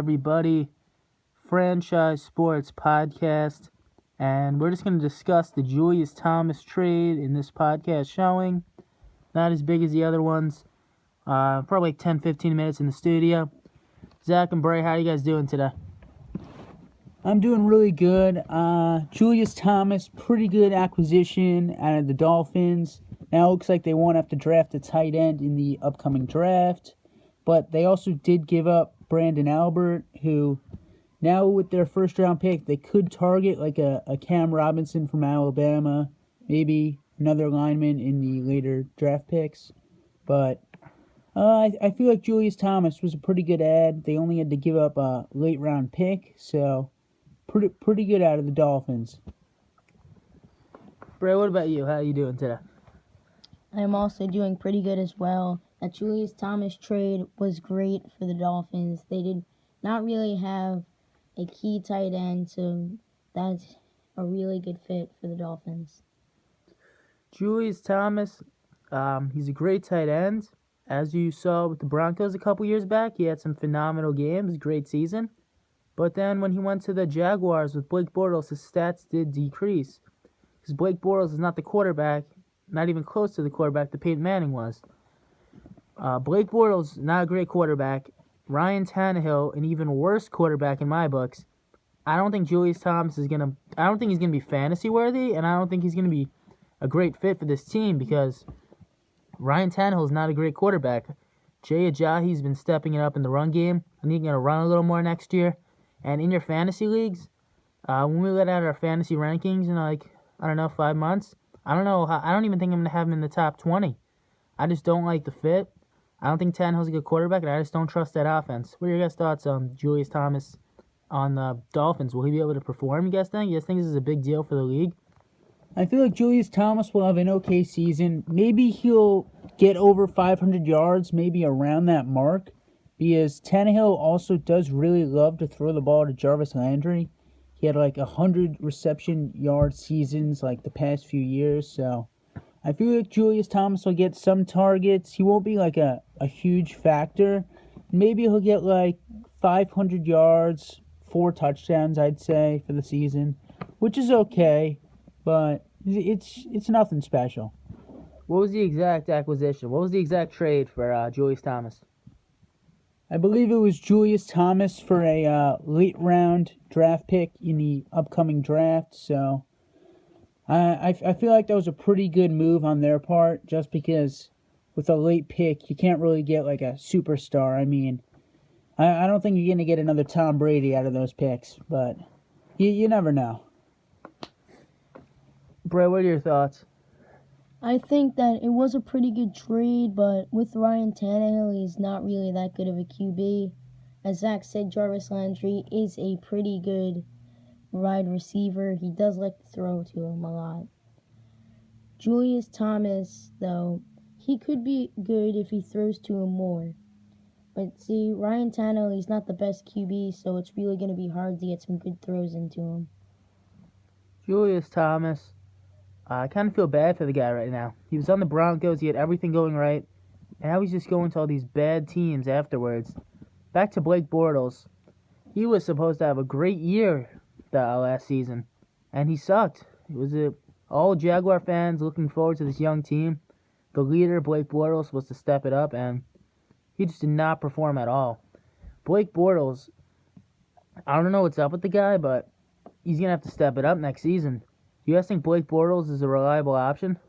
everybody? Franchise Sports Podcast, and we're just going to discuss the Julius Thomas trade in this podcast showing. Not as big as the other ones. Probably like 10-15 minutes in the studio. Zach and Bray, how are you guys doing today? I'm doing really good. Julius Thomas, pretty good acquisition out of the Dolphins. Now it looks like they won't have to draft a tight end in the upcoming draft. But they also did give up Brandon Albert, who now with their first-round pick, they could target like a Cam Robinson from Alabama, maybe another lineman in the later draft picks. But I feel like Julius Thomas was a pretty good ad. They only had to give up a late-round pick, so pretty good out of the Dolphins. Bray, what about you? How are you doing today? I'm also doing pretty good as well. That Julius Thomas trade was great for the Dolphins. They did not really have a key tight end, so that's a really good fit for the Dolphins. Julius Thomas, he's a great tight end. As you saw with the Broncos a couple years back, he had some phenomenal games, great season. But then when he went to the Jaguars with Blake Bortles, his stats did decrease. Because Blake Bortles is not the quarterback, not even close to the quarterback that Peyton Manning was. Blake Bortles, not a great quarterback. Ryan Tannehill, an even worse quarterback in my books. I don't think Julius Thomas is gonna. I don't think he's gonna be fantasy worthy, and I don't think he's gonna be a great fit for this team because Ryan Tannehill is not a great quarterback. Jay Ajayi's been stepping it up in the run game. I think he's gonna run a little more next year. And in your fantasy leagues, when we let out our fantasy rankings in 5 months, I don't even think I'm gonna have him in the top 20. I just don't like the fit. I don't think Tannehill's a good quarterback, and I just don't trust that offense. What are your guys' thoughts on Julius Thomas on the Dolphins? Will he be able to perform, you guys think? You guys think this is a big deal for the league? I feel like Julius Thomas will have an okay season. Maybe he'll get over 500 yards, maybe around that mark, because Tannehill also does really love to throw the ball to Jarvis Landry. He had like 100 reception yard seasons like the past few years, so I feel like Julius Thomas will get some targets. He won't be like a huge factor. Maybe he'll get like 500 yards, 4 touchdowns, I'd say, for the season, which is okay, but it's nothing special. What was the exact acquisition? What was the exact trade for Julius Thomas? I believe it was Julius Thomas for a late round draft pick in the upcoming draft, so I feel like that was a pretty good move on their part, just because with a late pick, you can't really get like a superstar. I mean, I don't think you're going to get another Tom Brady out of those picks, but you never know. Bray, what are your thoughts? I think that it was a pretty good trade, but with Ryan Tannehill, he's not really that good of a QB. As Zach said, Jarvis Landry is a pretty good wide receiver. He does like to throw to him a lot. Julius Thomas, though, he could be good if he throws to him more. But see, Ryan Tannehill, he's not the best QB, so it's really going to be hard to get some good throws into him. Julius Thomas, I kind of feel bad for the guy right now. He was on the Broncos, he had everything going right, and now he's just going to all these bad teams afterwards. Back to Blake Bortles. He was supposed to have a great year last season, and he sucked. It was all Jaguar fans looking forward to this young team. The leader, Blake Bortles, was to step it up, and he just did not perform at all. Blake Bortles, I don't know what's up with the guy, but he's going to have to step it up next season. Do you guys think Blake Bortles is a reliable option?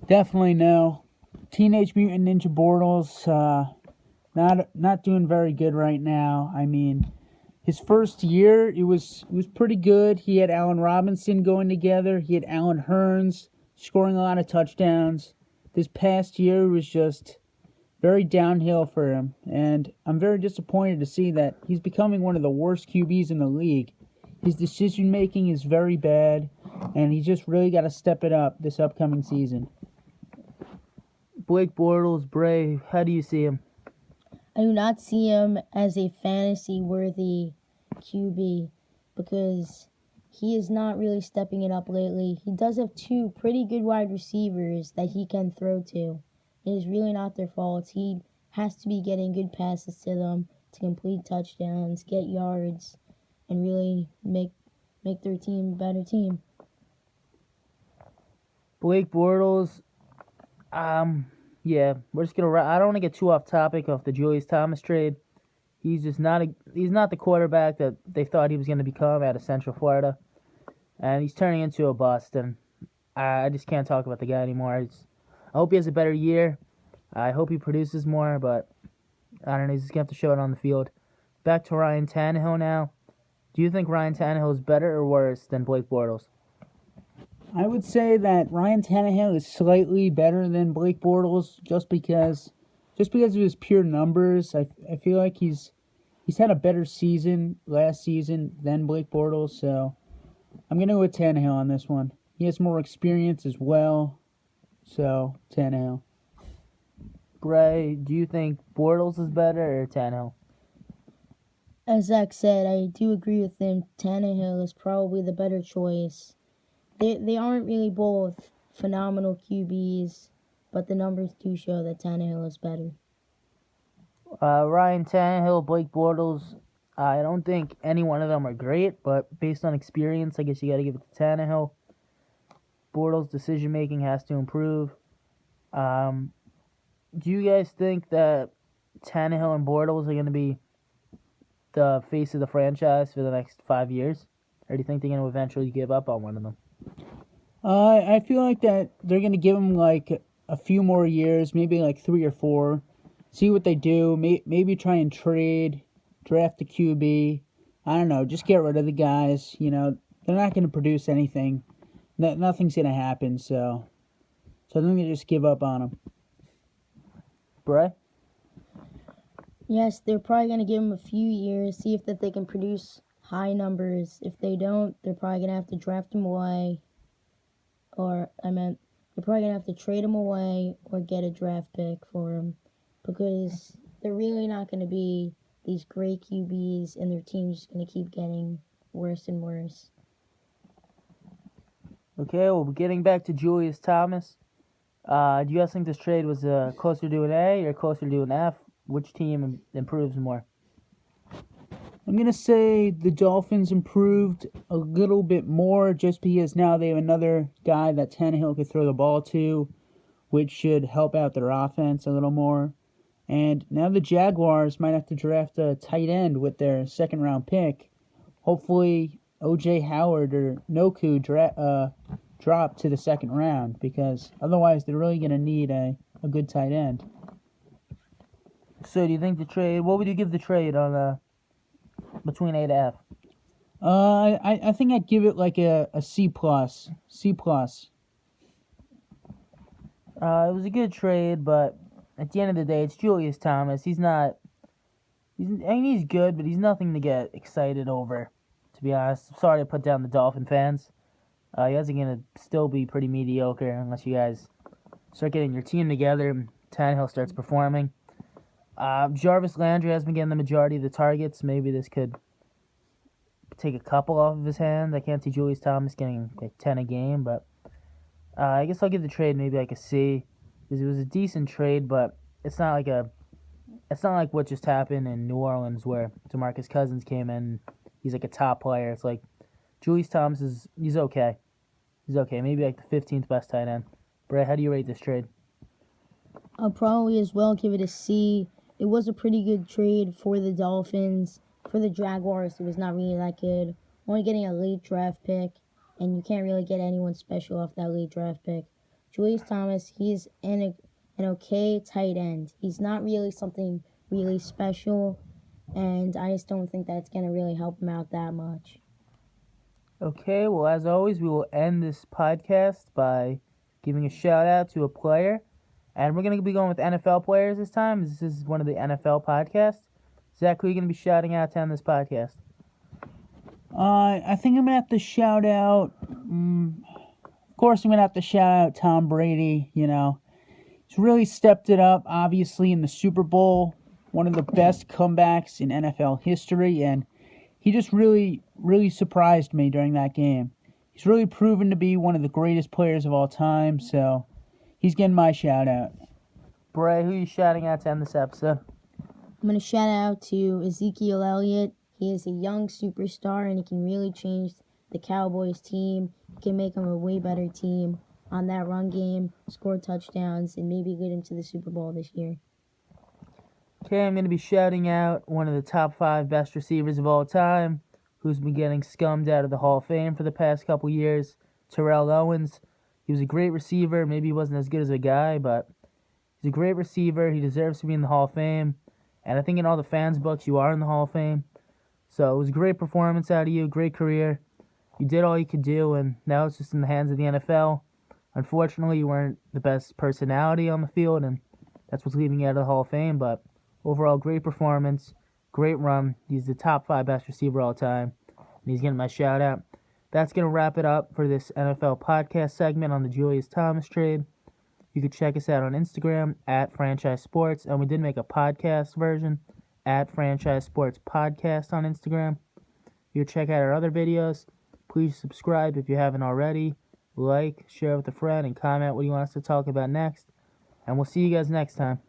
Definitely no. Teenage Mutant Ninja Bortles, not doing very good right now. I mean, his first year, it was pretty good. He had Allen Robinson going together. He had Allen Hurns scoring a lot of touchdowns. This past year was just very downhill for him, and I'm very disappointed to see that he's becoming one of the worst QBs in the league. His decision-making is very bad, and he's just really got to step it up this upcoming season. Blake Bortles, Bray, how do you see him? I do not see him as a fantasy-worthy QB because he is not really stepping it up lately. He does have 2 pretty good wide receivers that he can throw to. It is really not their fault. He has to be getting good passes to them to complete touchdowns, get yards, and really make their team a better team. Blake Bortles, yeah, we're just gonna. I don't want to get too off topic of the Julius Thomas trade. He's just not he's not the quarterback that they thought he was gonna become out of Central Florida, and he's turning into a bust. And I just can't talk about the guy anymore. I hope he has a better year. I hope he produces more, but I don't know. He's just gonna have to show it on the field. Back to Ryan Tannehill now. Do you think Ryan Tannehill is better or worse than Blake Bortles? I would say that Ryan Tannehill is slightly better than Blake Bortles just because of his pure numbers. I feel like he's had a better season last season than Blake Bortles, so I'm gonna go with Tannehill on this one. He has more experience as well, so Tannehill. Bray, do you think Bortles is better or Tannehill? As Zach said, I do agree with him. Tannehill is probably the better choice. They aren't really both phenomenal QBs, but the numbers do show that Tannehill is better. Ryan Tannehill, Blake Bortles. I don't think any one of them are great, but based on experience, I guess you got to give it to Tannehill. Bortles' decision making has to improve. Do you guys think that Tannehill and Bortles are going to be the face of the franchise for the next 5 years? Or do you think they're going to eventually give up on one of them? I feel like that they're gonna give him like a few more years, maybe like 3 or 4. See what they do. Maybe try and draft a QB. I don't know. Just get rid of the guys. You know, they're not gonna produce anything. Nothing's gonna happen. So I think they just give up on him. Bray? Yes, they're probably going to give him a few years, see if that they can produce high numbers. If they don't, they're probably going to have to draft him away. They're probably going to have to trade him away or get a draft pick for him because they're really not going to be these great QBs and their team's just going to keep getting worse and worse. Okay, well, getting back to Julius Thomas. Do you guys think this trade was closer to an A or closer to an F? Which team improves more? I'm going to say the Dolphins improved a little bit more just because now they have another guy that Tannehill could throw the ball to, which should help out their offense a little more. And now the Jaguars might have to draft a tight end with their second-round pick. Hopefully, O.J. Howard or Noku drop to the second round because otherwise they're really going to need a good tight end. So do you think the trade, what would you give the trade on between A to F? I think I'd give it like a C plus. C plus. It was a good trade, but at the end of the day, it's Julius Thomas. He's good, but he's nothing to get excited over, to be honest. Sorry to put down the Dolphin fans. You guys are going to still be pretty mediocre unless you guys start getting your team together and Tannehill starts performing. Jarvis Landry has been getting the majority of the targets. Maybe this could take a couple off of his hands. I can't see Julius Thomas getting like 10 a game, but I guess I'll give the trade maybe like a C because it was a decent trade, but it's not like what just happened in New Orleans where DeMarcus Cousins came in. He's like a top player. It's like Julius Thomas he's okay. He's okay. Maybe like the 15th best tight end. Brett, how do you rate this trade? I'll probably as well give it a C. It was a pretty good trade for the Dolphins. For the Jaguars, it was not really that good. Only getting a late draft pick, and you can't really get anyone special off that late draft pick. Julius Thomas, he's an okay tight end. He's not really something really special, and I just don't think that's going to really help him out that much. Okay, well, as always, we will end this podcast by giving a shout out to a player. And we're going to be going with NFL players this time. This is one of the NFL podcasts. Zach, who are you going to be shouting out to on this podcast? I think I'm going to have to shout out... of course, I'm going to have to shout out Tom Brady, you know. He's really stepped it up, obviously, in the Super Bowl. One of the best comebacks in NFL history. And he just really, really surprised me during that game. He's really proven to be one of the greatest players of all time, so... he's getting my shout out. Bray, who are you shouting out to end this episode? I'm going to shout out to Ezekiel Elliott. He is a young superstar, and he can really change the Cowboys team. He can make them a way better team on that run game, score touchdowns, and maybe get into the Super Bowl this year. Okay, I'm going to be shouting out one of the top 5 best receivers of all time, who's been getting scummed out of the Hall of Fame for the past couple years, Terrell Owens. He was a great receiver. Maybe he wasn't as good as a guy, but he's a great receiver. He deserves to be in the Hall of Fame. And I think in all the fans' books, you are in the Hall of Fame. So it was a great performance out of you, great career. You did all you could do, and now it's just in the hands of the NFL. Unfortunately, you weren't the best personality on the field, and that's what's leaving you out of the Hall of Fame. But overall, great performance, great run. He's the top 5 best receiver all time, and he's getting my shout out. That's going to wrap it up for this NFL podcast segment on the Julius Thomas trade. You can check us out on Instagram at Franchise Sports, and we did make a podcast version at Franchise Sports Podcast on Instagram. You can check out our other videos. Please subscribe if you haven't already. Like, share with a friend, and comment what you want us to talk about next. And we'll see you guys next time.